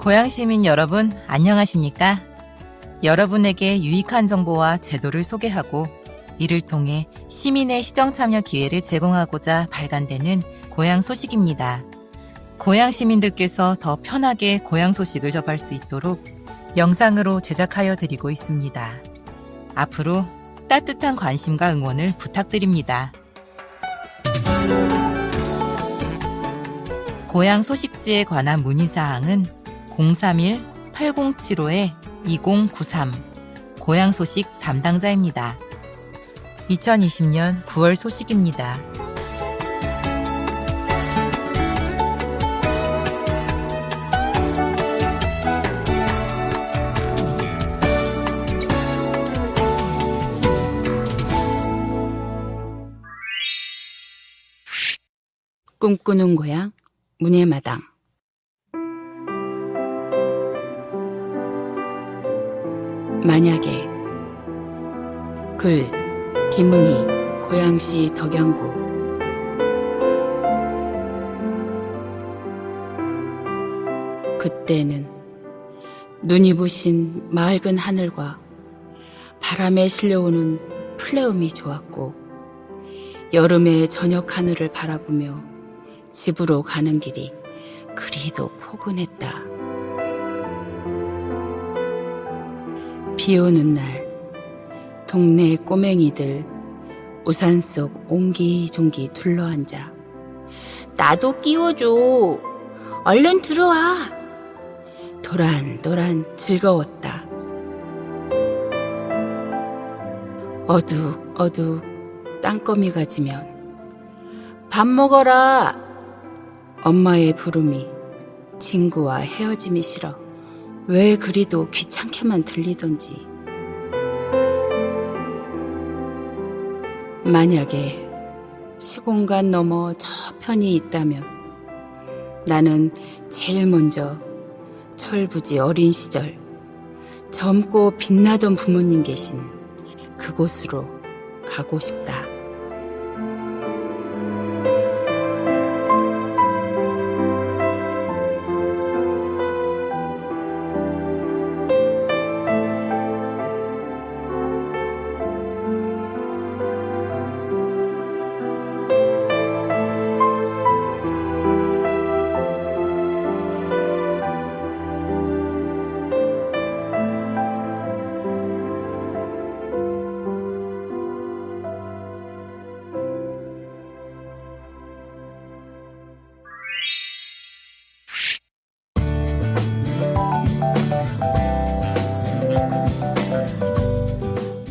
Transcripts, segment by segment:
고양 시민 여러분, 안녕하십니까? 여러분에게 유익한 정보와 제도를 소개하고 이를 통해 시민의 시정 참여 기회를 제공하고자 발간되는 고양 소식입니다. 고양 시민들께서 더 편하게 고양 소식을 접할 수 있도록 영상으로 제작하여 드리고 있습니다. 앞으로 따뜻한 관심과 응원을 부탁드립니다. 고양 소식지에 관한 문의사항은 031-8075-2093 고양 소식 담당자입니다. 2020년 9월 소식입니다. 꿈꾸는 고양 문의 마당. 만약에. 글 김은희, 고양시 덕양구. 그때는 눈이 부신 맑은 하늘과 바람에 실려오는 풀레음이 좋았고, 여름의 저녁 하늘을 바라보며 집으로 가는 길이 그리도 포근했다. 비 오는 날 동네 꼬맹이들 우산 속 옹기종기 둘러앉아 나도 끼워줘, 얼른 들어와, 도란도란 즐거웠다. 어둑어둑 땅거미가 지면 밥 먹어라, 엄마의 부름이 친구와 헤어짐이 싫어 왜 그리도 귀찮게만 들리던지. 만약에 시공간 너머 저편이 있다면 나는 제일 먼저 철부지 어린 시절 젊고 빛나던 부모님 계신 그곳으로 가고 싶다.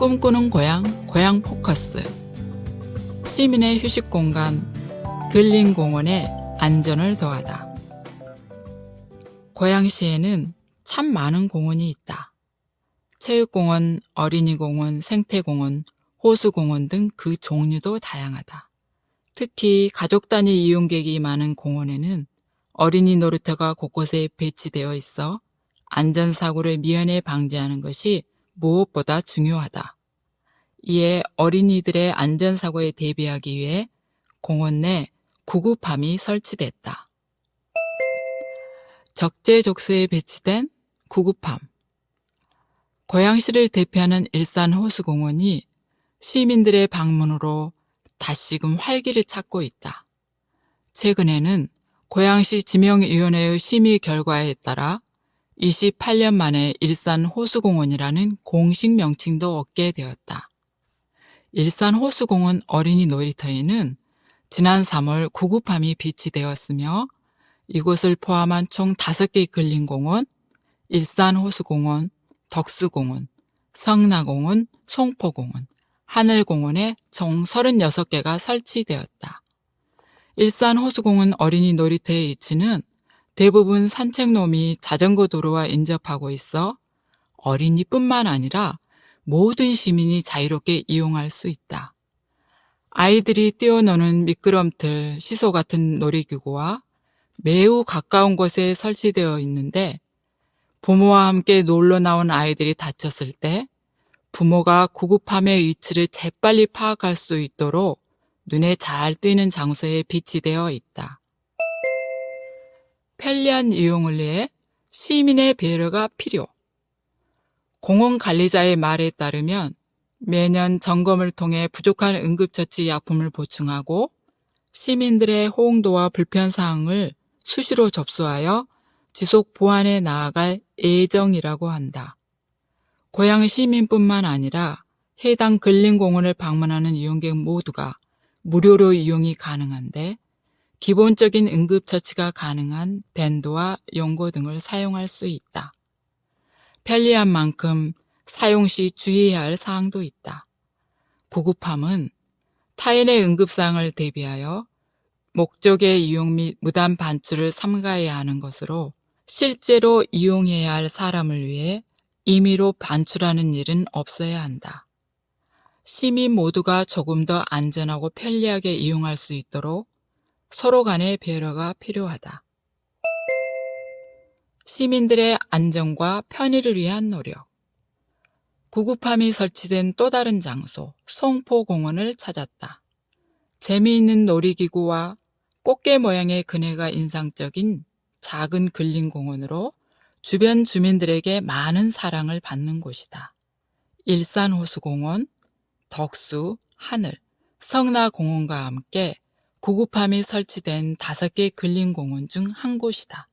꿈꾸는 고양, 고양 포커스. 시민의 휴식 공간, 근린공원의 안전을 더하다. 고양시에는 참 많은 공원이 있다. 체육공원, 어린이공원, 생태공원, 호수공원 등 그 종류도 다양하다. 특히 가족 단위 이용객이 많은 공원에는 어린이 놀이터가 곳곳에 배치되어 있어 안전사고를 미연에 방지하는 것이 무엇보다 중요하다. 이에 어린이들의 안전사고에 대비하기 위해 공원 내 구급함이 설치됐다. 적재적소에 배치된 구급함. 고양시를 대표하는 일산호수공원이 시민들의 방문으로 다시금 활기를 찾고 있다. 최근에는 고양시 지명위원회의 심의 결과에 따라 28년 만에 일산호수공원이라는 공식 명칭도 얻게 되었다. 일산호수공원 어린이 놀이터에는 지난 3월 구급함이 비치되었으며 이곳을 포함한 총 5개 근린공원, 일산호수공원, 덕수공원, 성나공원, 송포공원, 하늘공원에 총 36개가 설치되었다. 일산호수공원 어린이 놀이터의 위치는 대부분 산책로 및 자전거 도로와 인접하고 있어 어린이뿐만 아니라 모든 시민이 자유롭게 이용할 수 있다. 아이들이 뛰어노는 미끄럼틀, 시소 같은 놀이기구와 매우 가까운 곳에 설치되어 있는데 부모와 함께 놀러 나온 아이들이 다쳤을 때 부모가 구급함의 위치를 재빨리 파악할 수 있도록 눈에 잘 띄는 장소에 비치되어 있다. 편리한 이용을 위해 시민의 배려가 필요. 공원 관리자의 말에 따르면 매년 점검을 통해 부족한 응급처치 약품을 보충하고 시민들의 호응도와 불편사항을 수시로 접수하여 지속 보완해 나아갈 예정이라고 한다. 고향 시민뿐만 아니라 해당 근린공원을 방문하는 이용객 모두가 무료로 이용이 가능한데 기본적인 응급처치가 가능한 밴드와 연고 등을 사용할 수 있다. 편리한 만큼 사용 시 주의해야 할 사항도 있다. 구급함은 타인의 응급사항을 대비하여 목적의 이용 및 무단 반출을 삼가해야 하는 것으로 실제로 이용해야 할 사람을 위해 임의로 반출하는 일은 없어야 한다. 시민 모두가 조금 더 안전하고 편리하게 이용할 수 있도록 서로 간의 배려가 필요하다. 시민들의 안전과 편의를 위한 노력. 구급함이 설치된 또 다른 장소, 송포공원을 찾았다. 재미있는 놀이기구와 꽃게 모양의 그네가 인상적인 작은 근린공원으로 주변 주민들에게 많은 사랑을 받는 곳이다. 일산호수공원, 덕수, 하늘, 성나공원과 함께 구급함이 설치된 5개 근린공원 중 한 곳이다.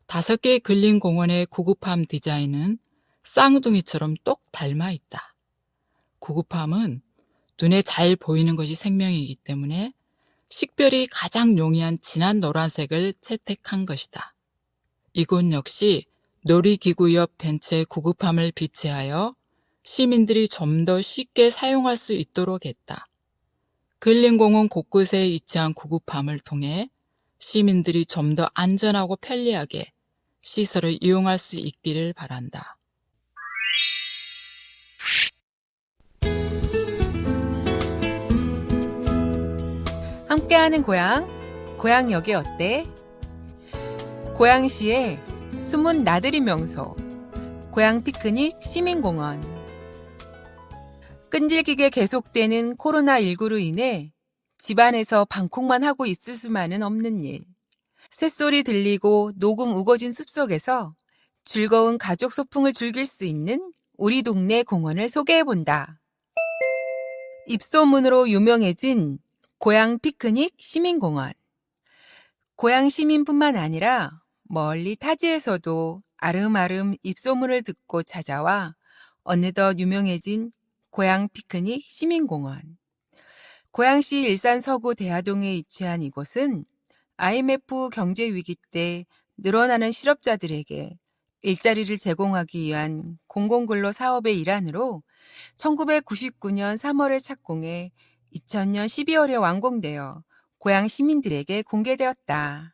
5개 근린공원의 구급함 디자인은 쌍둥이처럼 똑 닮아 있다. 구급함은 눈에 잘 보이는 것이 생명이기 때문에 식별이 가장 용이한 진한 노란색을 채택한 것이다. 이곳 역시 놀이기구 옆 벤치에 구급함을 비치하여 시민들이 좀 더 쉽게 사용할 수 있도록 했다. 근린공원 곳곳에 위치한 구급함을 통해 시민들이 좀 더 안전하고 편리하게 시설을 이용할 수 있기를 바란다. 함께하는 고향, 고향 여기 어때? 고양시의 숨은 나들이 명소, 고향 피크닉 시민공원. 끈질기게 계속되는 코로나19로 인해 집안에서 방콕만 하고 있을 수만은 없는 일. 새소리 들리고 녹음 우거진 숲속에서 즐거운 가족 소풍을 즐길 수 있는 우리 동네 공원을 소개해본다. 입소문으로 유명해진 고향 피크닉 시민공원. 고향 시민뿐만 아니라 멀리 타지에서도 아름아름 입소문을 듣고 찾아와 어느덧 유명해진 고향 피크닉 시민공원. 고양시 일산 서구 대하동에 위치한 이곳은 IMF 경제 위기 때 늘어나는 실업자들에게 일자리를 제공하기 위한 공공근로 사업의 일환으로 1999년 3월에 착공해 2000년 12월에 완공되어 고향 시민들에게 공개되었다.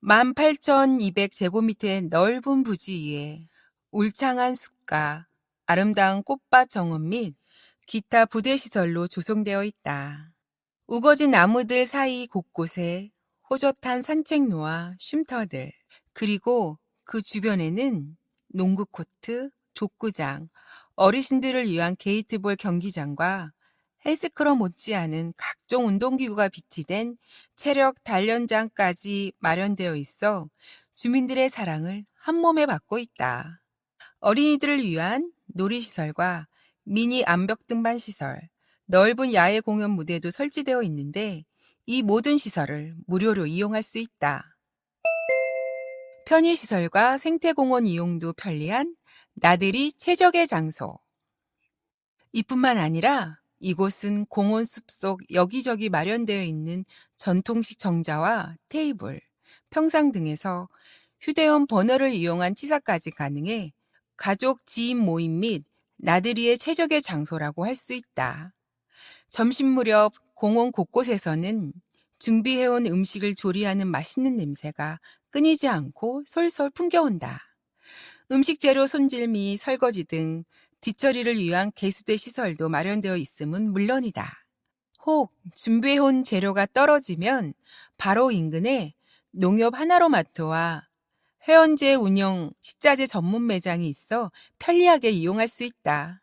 18,200제곱미터의 넓은 부지 위에 울창한 숲과 아름다운 꽃밭 정원 및 기타 부대시설로 조성되어 있다. 우거진 나무들 사이 곳곳에 호젓한 산책로와 쉼터들, 그리고 그 주변에는 농구코트, 족구장, 어르신들을 위한 게이트볼 경기장과 헬스클럽 못지않은 각종 운동기구가 비치된 체력 단련장까지 마련되어 있어 주민들의 사랑을 한몸에 받고 있다. 어린이들을 위한 놀이시설과 미니 암벽 등반 시설, 넓은 야외 공연 무대도 설치되어 있는데 이 모든 시설을 무료로 이용할 수 있다. 편의시설과 생태공원 이용도 편리한 나들이 최적의 장소. 이뿐만 아니라 이곳은 공원 숲속 여기저기 마련되어 있는 전통식 정자와 테이블, 평상 등에서 휴대용 버너를 이용한 치사까지 가능해 가족 지인 모임 및 나들이의 최적의 장소라고 할 수 있다. 점심 무렵 공원 곳곳에서는 준비해온 음식을 조리하는 맛있는 냄새가 끊이지 않고 솔솔 풍겨온다. 음식 재료 손질 및 설거지 등 뒤처리를 위한 개수대 시설도 마련되어 있음은 물론이다. 혹 준비해온 재료가 떨어지면 바로 인근에 농협 하나로마트와 회원제 운영 식자재 전문 매장이 있어 편리하게 이용할 수 있다.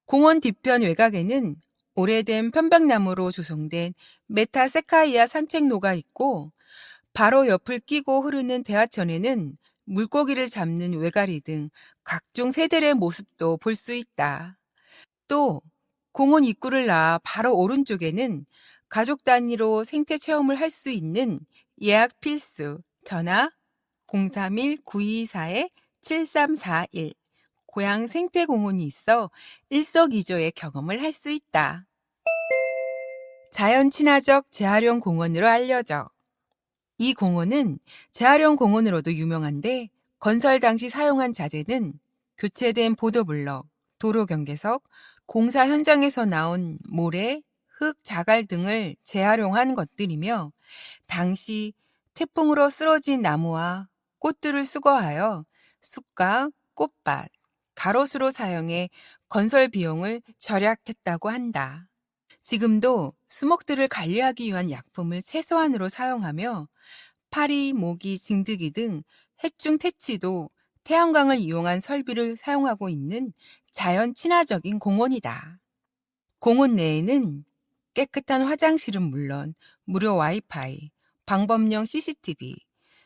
공원 뒤편 외곽에는 오래된 편백나무로 조성된 메타세카이아 산책로가 있고 바로 옆을 끼고 흐르는 대하천에는 물고기를 잡는 외가리 등 각종 새들의 모습도 볼 수 있다. 또 공원 입구를 나와 바로 오른쪽에는 가족 단위로 생태 체험을 할 수 있는 예약 필수 전화 031-924-7341 고양 생태공원이 있어 일석이조의 경험을 할 수 있다. 자연 친화적 재활용 공원으로 알려져. 이 공원은 재활용 공원으로도 유명한데 건설 당시 사용한 자재는 교체된 보도블럭, 도로 경계석, 공사 현장에서 나온 모래, 흙, 자갈 등을 재활용한 것들이며 당시 태풍으로 쓰러진 나무와 꽃들을 수거하여 숯과 꽃밭, 가로수로 사용해 건설 비용을 절약했다고 한다. 지금도 수목들을 관리하기 위한 약품을 최소한으로 사용하며 파리, 모기, 징드기 등 해충 퇴치도 태양광을 이용한 설비를 사용하고 있는 자연 친화적인 공원이다. 공원 내에는 깨끗한 화장실은 물론 무료 와이파이, 방범용 CCTV,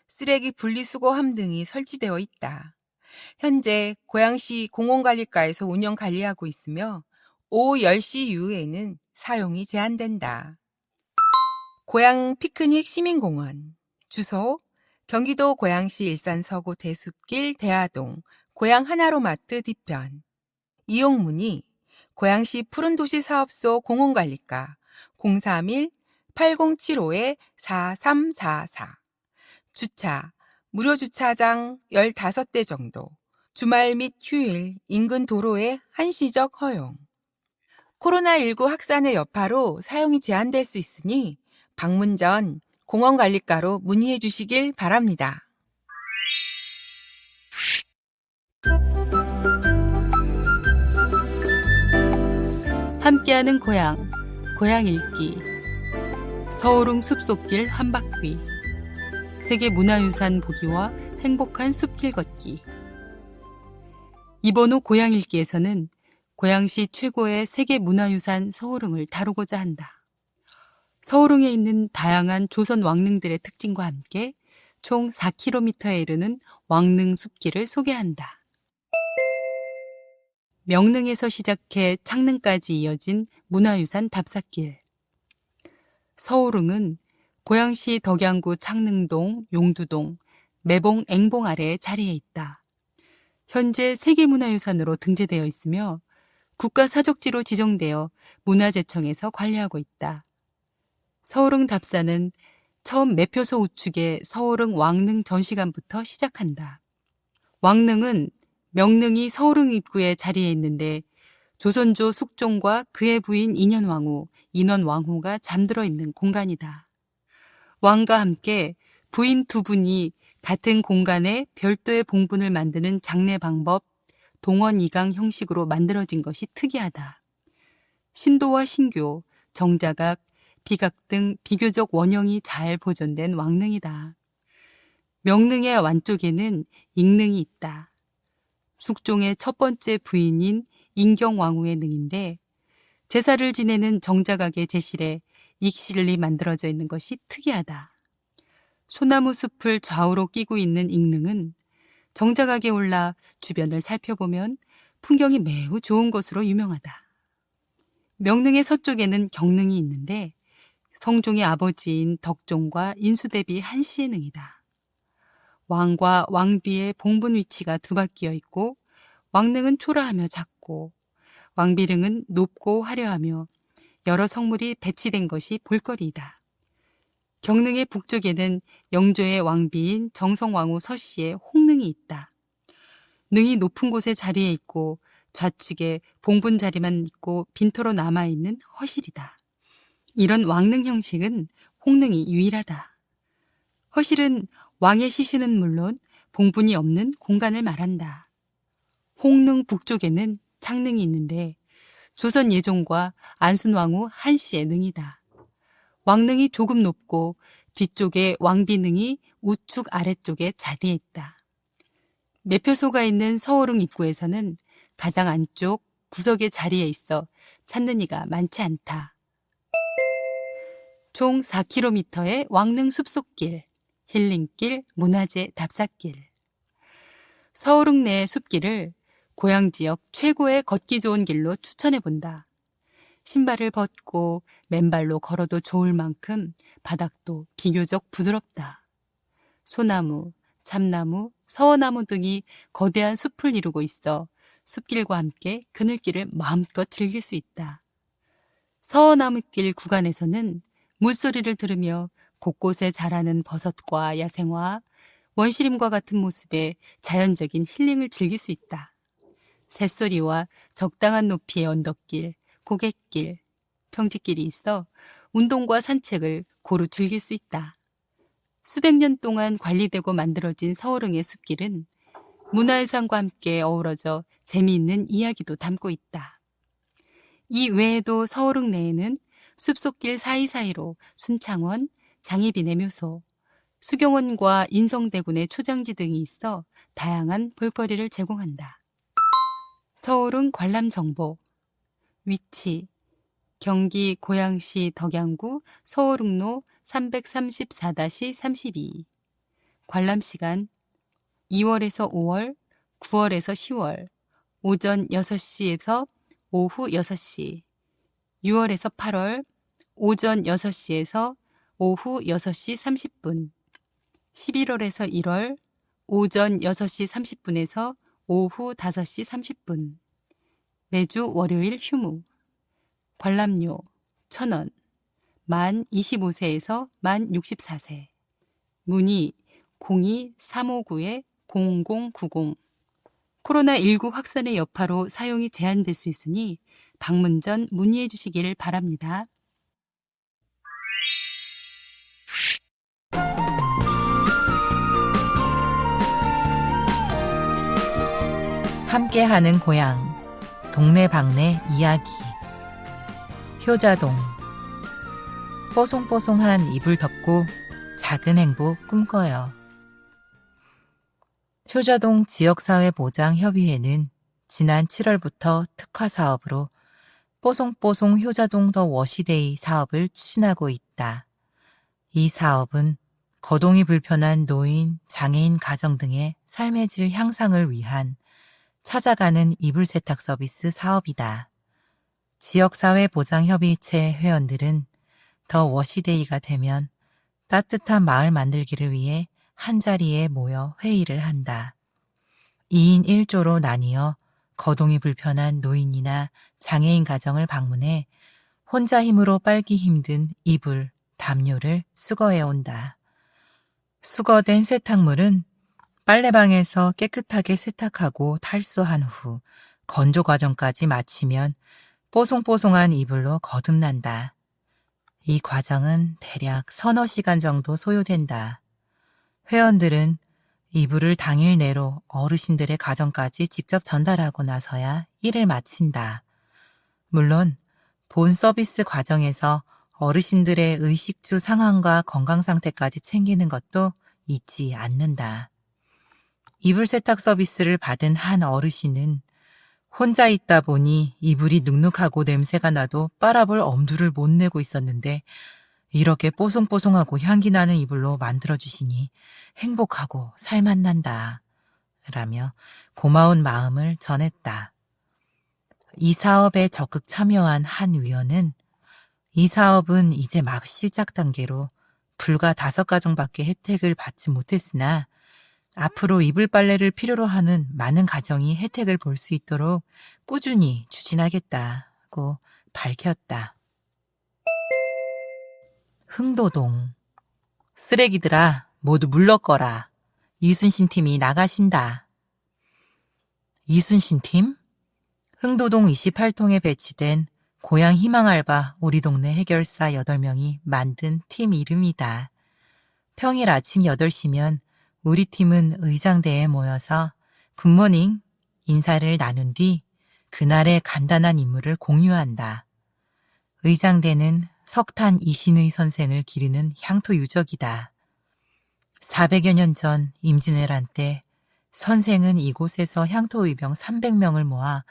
쓰레기 분리수거함 등이 설치되어 있다. 현재 고양시 공원관리과에서 운영 관리하고 있으며 오후 10시 이후에는 사용이 제한된다. 고양 피크닉 시민공원 주소 경기도 고양시 일산 서구 대숲길 대하동 고양 하나로마트 뒤편 이용 문의 고양시 푸른도시 사업소 공원관리과 031-8075-4344 주차 무료 주차장 15대 정도 주말 및 휴일 인근 도로의 한시적 허용 코로나19 확산의 여파로 사용이 제한될 수 있으니 방문 전 공원관리과로 문의해 주시길 바랍니다. 함께하는 고향 읽기. 서울웅 숲속길 한 바퀴. 세계문화유산 보기와 행복한 숲길 걷기. 이번 호 고향 읽기에서는 고양시 최고의 세계문화유산 서울웅을 다루고자 한다. 서울웅에 있는 다양한 조선 왕릉들의 특징과 함께 총 4km에 이르는 왕릉 숲길을 소개한다. 명릉에서 시작해 창릉까지 이어진 문화유산 답사길. 서울웅은 고양시 덕양구 창릉동, 용두동, 매봉, 앵봉 아래에 자리해 있다. 현재 세계문화유산으로 등재되어 있으며 국가사적지로 지정되어 문화재청에서 관리하고 있다. 서울웅 답사는 처음 매표소 우측의 서울웅 왕릉 전시관부터 시작한다. 왕릉은 명릉이 서울웅 입구에 자리해 있는데 조선조 숙종과 그의 부인 인현왕후, 인원왕후가 잠들어 있는 공간이다. 왕과 함께 부인 두 분이 같은 공간에 별도의 봉분을 만드는 장례 방법, 동원이강 형식으로 만들어진 것이 특이하다. 신도와 신교, 정자각, 비각 등 비교적 원형이 잘 보존된 왕릉이다. 명릉의 완쪽에는 익릉이 있다. 숙종의 첫 번째 부인인 인경왕후의 능인데 제사를 지내는 정자각의 제실에 익실이 만들어져 있는 것이 특이하다. 소나무 숲을 좌우로 끼고 있는 익릉은 정자각에 올라 주변을 살펴보면 풍경이 매우 좋은 곳으로 유명하다. 명릉의 서쪽에는 경릉이 있는데 성종의 아버지인 덕종과 인수대비 한씨의 능이다. 왕과 왕비의 봉분 위치가 두바뀌어 있고 왕릉은 초라하며 작고 왕비릉은 높고 화려하며 여러 성물이 배치된 것이 볼거리이다. 경릉의 북쪽에는 영조의 왕비인 정성왕후 서씨의 홍릉이 있다. 능이 높은 곳에 자리해 있고 좌측에 봉분 자리만 있고 빈터로 남아있는 허실이다. 이런 왕릉 형식은 홍릉이 유일하다. 허실은 왕의 시신은 물론 봉분이 없는 공간을 말한다. 홍릉 북쪽에는 창릉이 있는데 조선 예종과 안순왕후 한씨의 능이다. 왕릉이 조금 높고 뒤쪽에 왕비능이 우측 아래쪽에 자리해 있다. 매표소가 있는 서울릉 입구에서는 가장 안쪽 구석에 자리해 있어 찾는 이가 많지 않다. 총 4km의 왕릉 숲속길, 힐링길, 문화재 답사길. 서울흥 내 숲길을 고향 지역 최고의 걷기 좋은 길로 추천해 본다. 신발을 벗고 맨발로 걸어도 좋을 만큼 바닥도 비교적 부드럽다. 소나무, 참나무, 서어나무 등이 거대한 숲을 이루고 있어 숲길과 함께 그늘길을 마음껏 즐길 수 있다. 서어나무길 구간에서는 물소리를 들으며 곳곳에 자라는 버섯과 야생화, 원시림과 같은 모습의 자연적인 힐링을 즐길 수 있다. 새소리와 적당한 높이의 언덕길, 고갯길, 평지길이 있어 운동과 산책을 고루 즐길 수 있다. 수백 년 동안 관리되고 만들어진 서울흥의 숲길은 문화유산과 함께 어우러져 재미있는 이야기도 담고 있다. 이 외에도 서울흥 내에는 숲속길 사이사이로 순창원, 장희빈의 묘소, 수경원과 인성대군의 초장지 등이 있어 다양한 볼거리를 제공한다. 서울흥 관람 정보. 위치: 경기 고양시 덕양구 서울흥로 334-32. 관람 시간: 2월에서 5월, 9월에서 10월, 오전 6시에서 오후 6시, 6월에서 8월, 오전 6시에서 오후 6시 30분, 11월에서 1월, 오전 6시 30분에서 오후 5시 30분. 매주 월요일 휴무. 관람료 1,000원. 만 25세에서 만 64세. 문의 02-359-0090. 코로나19 확산의 여파로 사용이 제한될 수 있으니 방문 전 문의해 주시길 바랍니다. 함께하는 고향, 동네방네 이야기. 효자동. 뽀송뽀송한 이불 덮고 작은 행복 꿈꿔요. 효자동 지역사회보장협의회는 지난 7월부터 특화 사업으로 뽀송뽀송 효자동 더 워시데이 사업을 추진하고 있다. 이 사업은 거동이 불편한 노인, 장애인 가정 등의 삶의 질 향상을 위한 찾아가는 이불 세탁 서비스 사업이다. 지역사회보장협의체 회원들은 더 워시데이가 되면 따뜻한 마을 만들기를 위해 한자리에 모여 회의를 한다. 2인 1조로 나뉘어 거동이 불편한 노인이나 장애인 가정을 방문해 혼자 힘으로 빨기 힘든 이불, 담요를 수거해온다. 수거된 세탁물은 빨래방에서 깨끗하게 세탁하고 탈수한 후 건조 과정까지 마치면 뽀송뽀송한 이불로 거듭난다. 이 과정은 대략 서너 시간 정도 소요된다. 회원들은 이불을 당일 내로 어르신들의 가정까지 직접 전달하고 나서야 일을 마친다. 물론 본 서비스 과정에서 어르신들의 의식주 상황과 건강 상태까지 챙기는 것도 잊지 않는다. 이불 세탁 서비스를 받은 한 어르신은 혼자 있다 보니 이불이 눅눅하고 냄새가 나도 빨아볼 엄두를 못 내고 있었는데 이렇게 뽀송뽀송하고 향기 나는 이불로 만들어주시니 행복하고 살맛난다. 라며 고마운 마음을 전했다. 이 사업에 적극 참여한 한 위원은 이 사업은 이제 막 시작 단계로 불과 5가정밖에 혜택을 받지 못했으나 앞으로 이불 빨래를 필요로 하는 많은 가정이 혜택을 볼 수 있도록 꾸준히 추진하겠다고 밝혔다. 흥도동. 쓰레기들아 모두 물러거라. 이순신 팀이 나가신다. 이순신 팀? 흥도동 28통에 배치된 고향 희망알바 우리 동네 해결사 8명이 만든 팀 이름이다. 평일 아침 8시면 우리 팀은 의장대에 모여서 굿모닝 인사를 나눈 뒤 그날의 간단한 임무를 공유한다. 의장대는 석탄 이신의 선생을 기리는 향토 유적이다. 400여 년 전 임진왜란 때 선생은 이곳에서 향토 의병 300명을 모아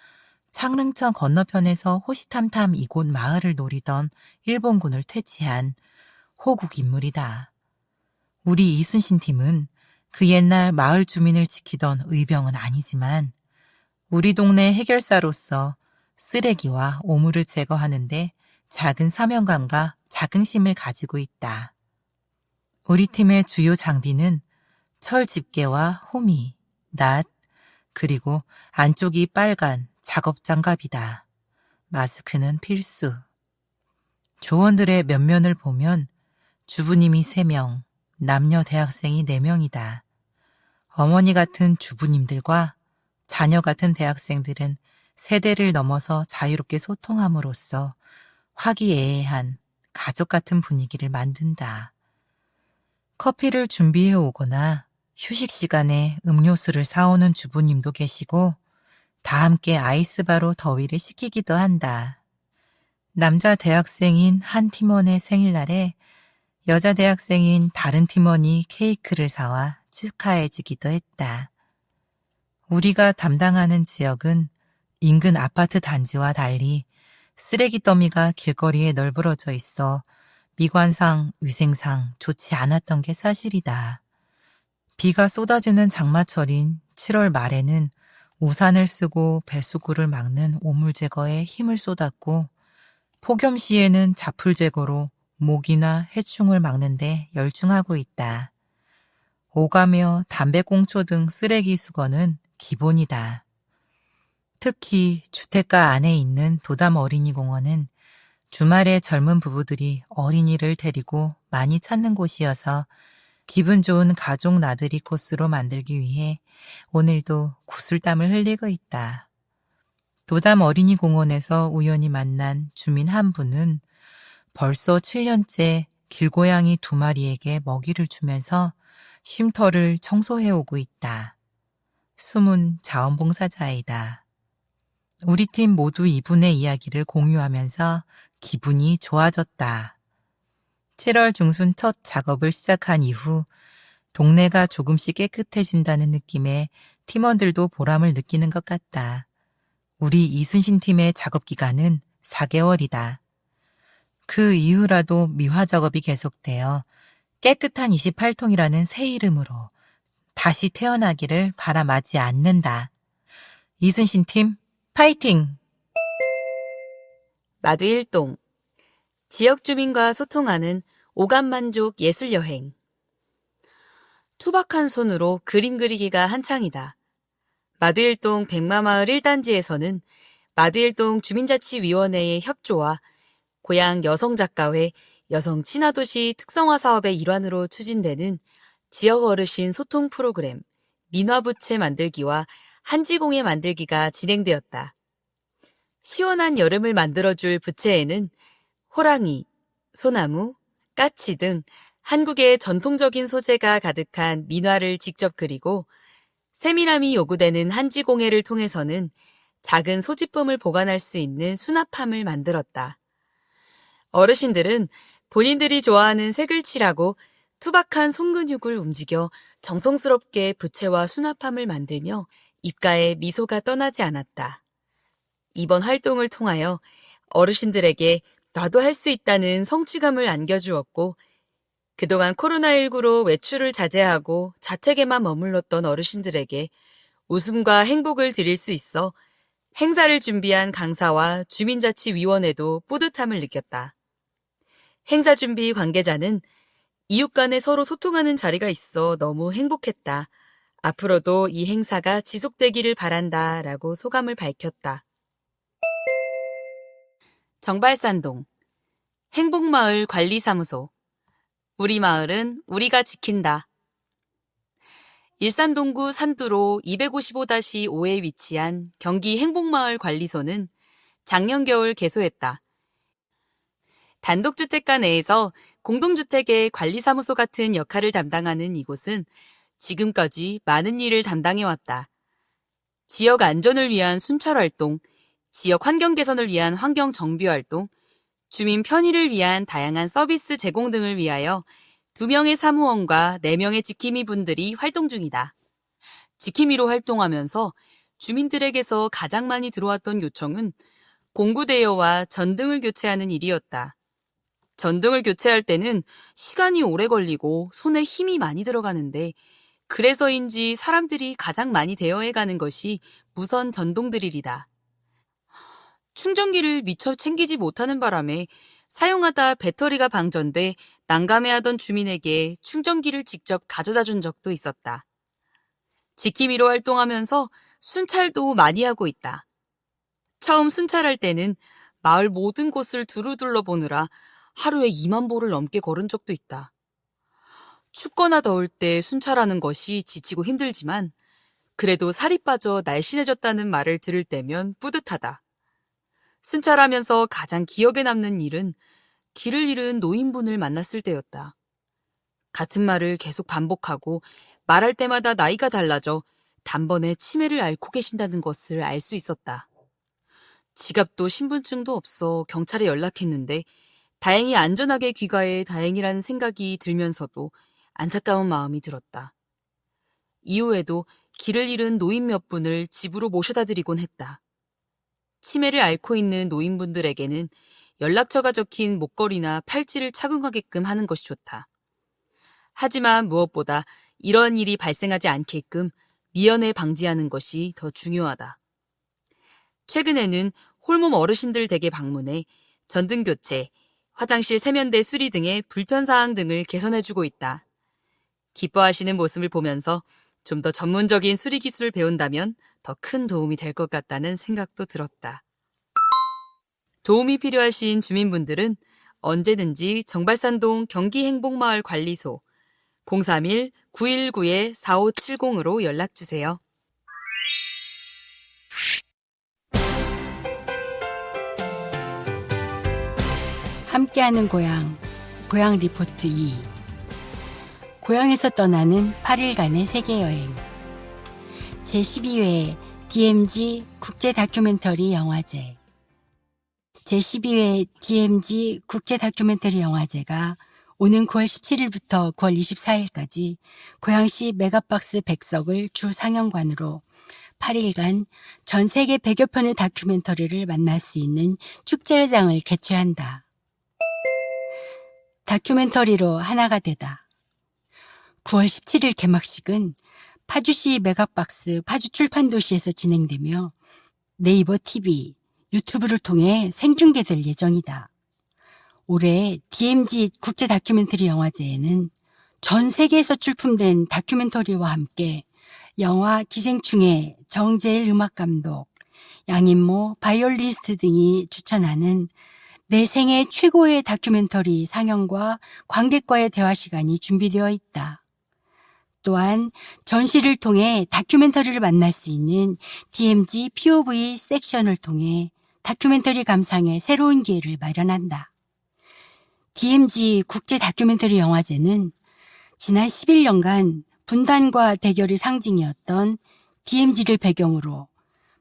창릉천 건너편에서 호시탐탐 이곳 마을을 노리던 일본군을 퇴치한 호국 인물이다. 우리 이순신 팀은 그 옛날 마을 주민을 지키던 의병은 아니지만 우리 동네 해결사로서 쓰레기와 오물을 제거하는데 작은 사명감과 자긍심을 가지고 있다. 우리 팀의 주요 장비는 철 집게와 호미, 낫, 그리고 안쪽이 빨간 작업 장갑이다. 마스크는 필수. 조원들의 면면을 보면 주부님이 3명, 남녀 대학생이 4명이다. 어머니 같은 주부님들과 자녀 같은 대학생들은 세대를 넘어서 자유롭게 소통함으로써 화기애애한 가족 같은 분위기를 만든다. 커피를 준비해 오거나 휴식 시간에 음료수를 사오는 주부님도 계시고 다 함께 아이스바로 더위를 식히기도 한다. 남자 대학생인 한 팀원의 생일날에 여자 대학생인 다른 팀원이 케이크를 사와 축하해 주기도 했다. 우리가 담당하는 지역은 인근 아파트 단지와 달리 쓰레기 더미가 길거리에 널브러져 있어 미관상, 위생상 좋지 않았던 게 사실이다. 비가 쏟아지는 장마철인 7월 말에는 우산을 쓰고 배수구를 막는 오물 제거에 힘을 쏟았고 폭염 시에는 잡풀 제거로 모기나 해충을 막는데 열중하고 있다. 오가며 담배꽁초 등 쓰레기 수거는 기본이다. 특히 주택가 안에 있는 도담 어린이공원은 주말에 젊은 부부들이 어린이를 데리고 많이 찾는 곳이어서 기분 좋은 가족 나들이 코스로 만들기 위해 오늘도 구슬땀을 흘리고 있다. 도담 어린이공원에서 우연히 만난 주민 한 분은 벌써 7년째 길고양이 2마리에게 먹이를 주면서 쉼터를 청소해오고 있다. 숨은 자원봉사자이다. 우리 팀 모두 이분의 이야기를 공유하면서 기분이 좋아졌다. 7월 중순 첫 작업을 시작한 이후 동네가 조금씩 깨끗해진다는 느낌에 팀원들도 보람을 느끼는 것 같다. 우리 이순신 팀의 작업 기간은 4개월이다. 그 이후라도 미화 작업이 계속되어 깨끗한 28통이라는 새 이름으로 다시 태어나기를 바라마지 않는다. 이순신 팀 파이팅! 마두 1동 지역 주민과 소통하는 오감만족 예술여행. 투박한 손으로 그림 그리기가 한창이다. 마두 1동 백마마을 1단지에서는 마두 1동 주민자치위원회의 협조와 고향 여성작가회 여성 친화도시 특성화 사업의 일환으로 추진되는 지역 어르신 소통 프로그램 민화부채 만들기와 한지공예 만들기가 진행되었다. 시원한 여름을 만들어줄 부채에는 호랑이, 소나무, 까치 등 한국의 전통적인 소재가 가득한 민화를 직접 그리고 세밀함이 요구되는 한지공예를 통해서는 작은 소지품을 보관할 수 있는 수납함을 만들었다. 어르신들은 본인들이 좋아하는 색을 칠하고 투박한 손근육을 움직여 정성스럽게 부채와 수납함을 만들며 입가에 미소가 떠나지 않았다. 이번 활동을 통하여 어르신들에게 나도 할 수 있다는 성취감을 안겨주었고 그동안 코로나19로 외출을 자제하고 자택에만 머물렀던 어르신들에게 웃음과 행복을 드릴 수 있어 행사를 준비한 강사와 주민자치위원회도 뿌듯함을 느꼈다. 행사 준비 관계자는 이웃 간에 서로 소통하는 자리가 있어 너무 행복했다. 앞으로도 이 행사가 지속되기를 바란다 라고 소감을 밝혔다. 정발산동 행복마을 관리사무소. 우리 마을은 우리가 지킨다. 일산동구 산두로 255-5에 위치한 경기 행복마을 관리소는 작년 겨울 개소했다. 단독주택가 내에서 공동주택의 관리사무소 같은 역할을 담당하는 이곳은 지금까지 많은 일을 담당해왔다. 지역 안전을 위한 순찰활동, 지역 환경 개선을 위한 환경 정비 활동, 주민 편의를 위한 다양한 서비스 제공 등을 위하여 2명의 사무원과 4명의 지킴이 분들이 활동 중이다. 지킴이로 활동하면서 주민들에게서 가장 많이 들어왔던 요청은 공구 대여와 전등을 교체하는 일이었다. 전등을 교체할 때는 시간이 오래 걸리고 손에 힘이 많이 들어가는데 그래서인지 사람들이 가장 많이 대여해가는 것이 무선 전동 드릴이다. 충전기를 미처 챙기지 못하는 바람에 사용하다 배터리가 방전돼 난감해하던 주민에게 충전기를 직접 가져다 준 적도 있었다. 지킴이로 활동하면서 순찰도 많이 하고 있다. 처음 순찰할 때는 마을 모든 곳을 두루 둘러보느라 하루에 2만 보를 넘게 걸은 적도 있다. 춥거나 더울 때 순찰하는 것이 지치고 힘들지만 그래도 살이 빠져 날씬해졌다는 말을 들을 때면 뿌듯하다. 순찰하면서 가장 기억에 남는 일은 길을 잃은 노인분을 만났을 때였다. 같은 말을 계속 반복하고 말할 때마다 나이가 달라져 단번에 치매를 앓고 계신다는 것을 알 수 있었다. 지갑도 신분증도 없어 경찰에 연락했는데 다행히 안전하게 귀가해 다행이라는 생각이 들면서도 안타까운 마음이 들었다. 이후에도 길을 잃은 노인 몇 분을 집으로 모셔다 드리곤 했다. 치매를 앓고 있는 노인분들에게는 연락처가 적힌 목걸이나 팔찌를 착용하게끔 하는 것이 좋다. 하지만 무엇보다 이런 일이 발생하지 않게끔 미연에 방지하는 것이 더 중요하다. 최근에는 홀몸 어르신들 댁에 방문해 전등 교체, 화장실 세면대 수리 등의 불편사항 등을 개선해주고 있다. 기뻐하시는 모습을 보면서 좀 더 전문적인 수리 기술을 배운다면 더 큰 도움이 될 것 같다는 생각도 들었다. 도움이 필요하신 주민분들은 언제든지 정발산동 경기행복마을관리소 031-919-4570으로 연락주세요. 함께하는 고향, 고향 리포트 2. 고향에서 떠나는 8일간의 세계여행. 제12회 DMZ 국제 다큐멘터리 영화제. 제12회 DMZ 국제 다큐멘터리 영화제가 오는 9월 17일부터 9월 24일까지 고양시 메가박스 100석을 주 상영관으로 8일간 전 세계 100여 편의 다큐멘터리를 만날 수 있는 축제회장을 개최한다. 다큐멘터리로 하나가 되다. 9월 17일 개막식은 파주시 메가박스 파주 출판도시에서 진행되며 네이버 TV, 유튜브를 통해 생중계될 예정이다. 올해 DMZ 국제 다큐멘터리 영화제에는 전 세계에서 출품된 다큐멘터리와 함께 영화 기생충의 정재일 음악감독, 양인모 바이올리니스트 등이 추천하는 내 생애 최고의 다큐멘터리 상영과 관객과의 대화 시간이 준비되어 있다. 또한 전시를 통해 다큐멘터리를 만날 수 있는 DMZ POV 섹션을 통해 다큐멘터리 감상의 새로운 기회를 마련한다. DMZ 국제 다큐멘터리 영화제는 지난 11년간 분단과 대결의 상징이었던 DMZ를 배경으로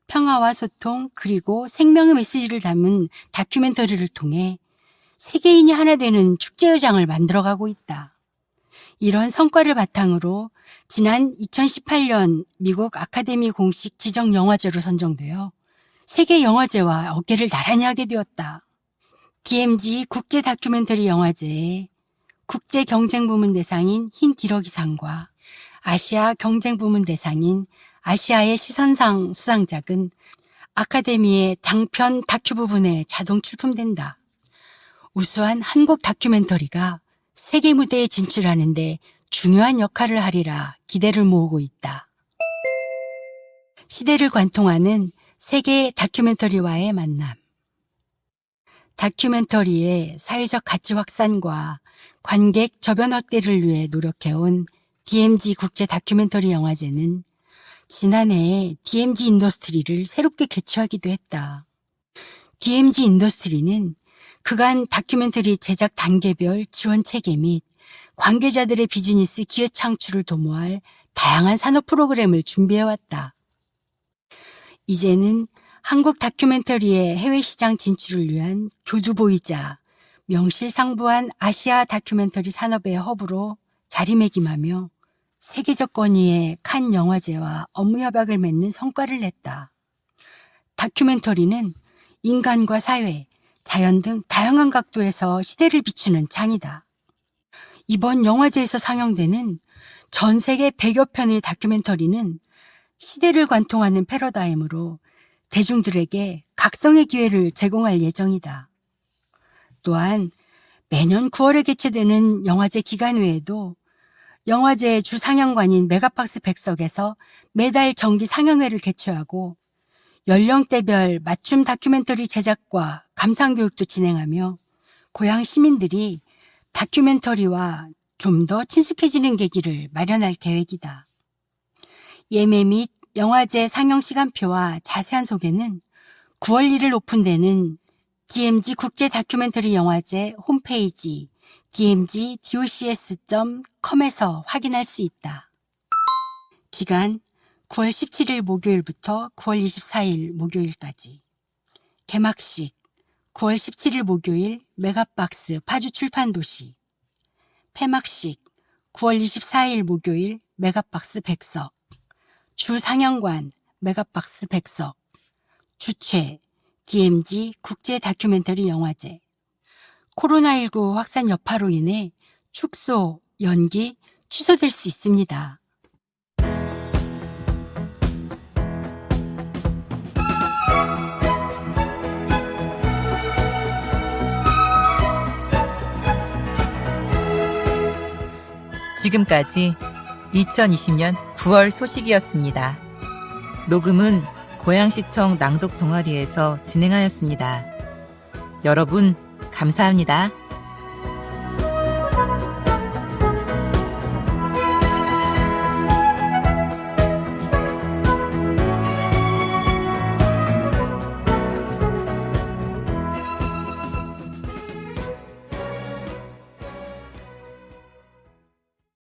평화와 소통 그리고 생명의 메시지를 담은 다큐멘터리를 통해 세계인이 하나 되는 축제회장을 만들어가고 있다. 이런 성과를 바탕으로 지난 2018년 미국 아카데미 공식 지정 영화제로 선정되어 세계 영화제와 어깨를 나란히 하게 되었다. DMZ 국제 다큐멘터리 영화제에 국제 경쟁 부문 대상인 흰 기러기상과 아시아 경쟁 부문 대상인 아시아의 시선상 수상작은 아카데미의 장편 다큐 부분에 자동 출품된다. 우수한 한국 다큐멘터리가 세계 무대에 진출하는 데 중요한 역할을 하리라 기대를 모으고 있다. 시대를 관통하는 세계 다큐멘터리와의 만남. 다큐멘터리의 사회적 가치 확산과 관객 저변 확대를 위해 노력해온 DMZ 국제 다큐멘터리 영화제는 지난해에 DMZ 인더스트리를 새롭게 개최하기도 했다. DMZ 인더스트리는 그간 다큐멘터리 제작 단계별 지원 체계 및 관계자들의 비즈니스 기회 창출을 도모할 다양한 산업 프로그램을 준비해왔다. 이제는 한국 다큐멘터리의 해외 시장 진출을 위한 교두보이자 명실상부한 아시아 다큐멘터리 산업의 허브로 자리매김하며 세계적 권위의 칸 영화제와 업무 협약을 맺는 성과를 냈다. 다큐멘터리는 인간과 사회, 자연 등 다양한 각도에서 시대를 비추는 창이다. 이번 영화제에서 상영되는 전 세계 100여 편의 다큐멘터리는 시대를 관통하는 패러다임으로 대중들에게 각성의 기회를 제공할 예정이다. 또한 매년 9월에 개최되는 영화제 기간 외에도 영화제 주 상영관인 메가박스 100석에서 매달 정기 상영회를 개최하고 연령대별 맞춤 다큐멘터리 제작과 감상 교육도 진행하며 고향 시민들이 다큐멘터리와 좀 더 친숙해지는 계기를 마련할 계획이다. 예매 및 영화제 상영 시간표와 자세한 소개는 9월 1일 오픈되는 DMZ 국제 다큐멘터리 영화제 홈페이지 dmzdocs.com에서 확인할 수 있다. 기간 9월 17일 목요일부터 9월 24일 목요일까지. 개막식 9월 17일 목요일 메가박스 파주 출판도시. 폐막식 9월 24일 목요일 메가박스 100석. 주 상영관 메가박스 100석. 주최 DMZ 국제 다큐멘터리 영화제. 코로나19 확산 여파로 인해 축소, 연기, 취소될 수 있습니다. 지금까지 2020년 9월 소식이었습니다. 녹음은 고양시청 낭독 동아리에서 진행하였습니다. 여러분, 감사합니다.